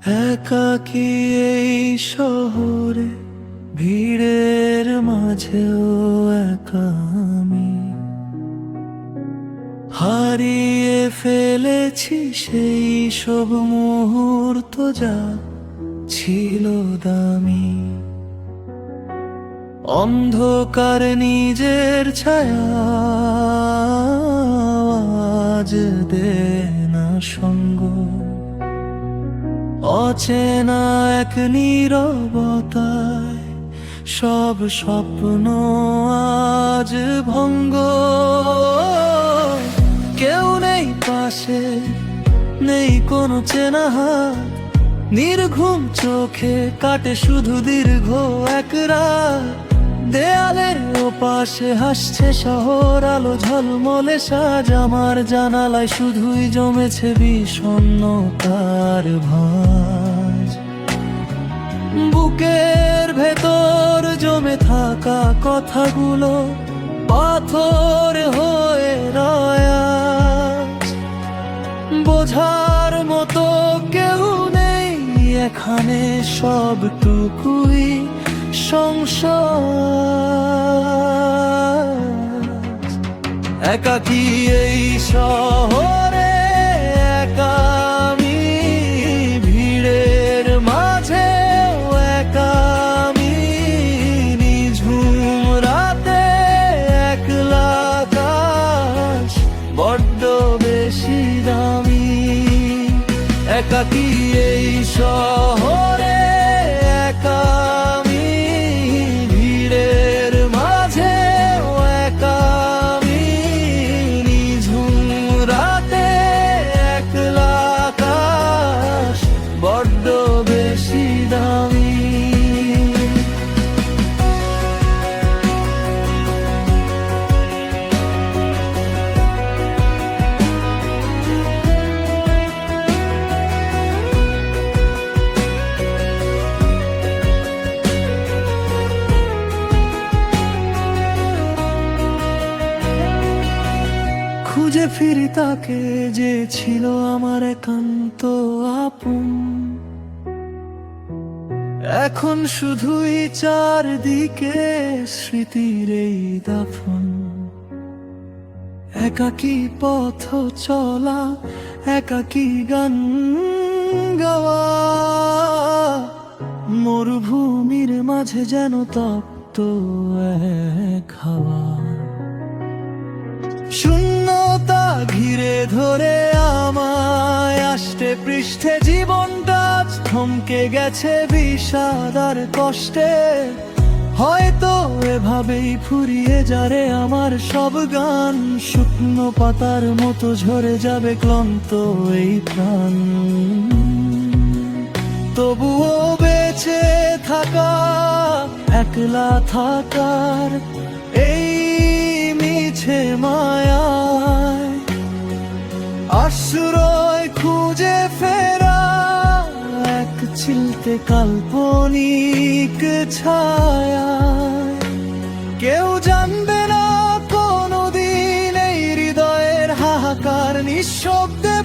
একাকী এই শহরে ভিড়ের মাঝেও একা আমি হারিয়ে ফেলেছি সেই সব মুহূর্ত যা ছিল দামি। অন্ধকার নিজের ছায়া আজ দে না সঙ্গ, অচেনা এক নীরবতায় সব স্বপ্ন আজ ভঙ্গ। কেউ নেই পাশে, নেই কোনো চেনা হাত, নির্ঘুম চোখে কাটে শুধু দীর্ঘ এক রাত। দেয়ালের ওপাশে হাসছে শহর, আলো ঝলমলে সাজ আমার জানালায় শুধুই জমেছে বিষণ্ণতার ভাঁজ। বুকের ভেতর জমে থাকা কথাগুলো পাথর হয়ে রয় আজ। বোঝার মতো কেউ নেই এখানে, সবটুকুই সংসার। একাকী এই শহরে একা আমি, ভিড়ের মাঝে একা আমি, নিঝুম রাতে একলা আকাশ বড্ড বেশি দামি। একাকী এই শহরে একা আমি, ভিড়ের মাঝে একা আমি, নিঝুম রাতে একলা আকাশ বড্ড বেশি দামি। খুঁজে ফিরি তাকে যে ছিল আমার একান্ত আপন, এখন শুধুই চারদিকে স্মৃতির এই দাফন। একাকী পথ চলা, একাকী গান গাওয়া, মরুভূমির মাঝে যেন তপ্ত এক হাওয়া। শূন্যতা ঘিরে ধরে আমায়, আষ্টে পৃষ্ঠে জীবনটা থমকে গেছে বিষাদ আর কষ্টে। হয়তো এভাবেই ফুরিয়ে যারে আমার সব গান, শুকনো পাতার মতো ঝরে যাবে ক্লান্ত এই প্রাণ। তবুও বেঁচে থাকা, একলা থাকার এই মিছে মায়ায়, আশ্রয় খুঁজে ফেরা এক চিলতে কাল্পনিক ছায়া। কেউ জানবে না কোনোদিন এই হৃদয়ের হাহাকার নিঃশব্দে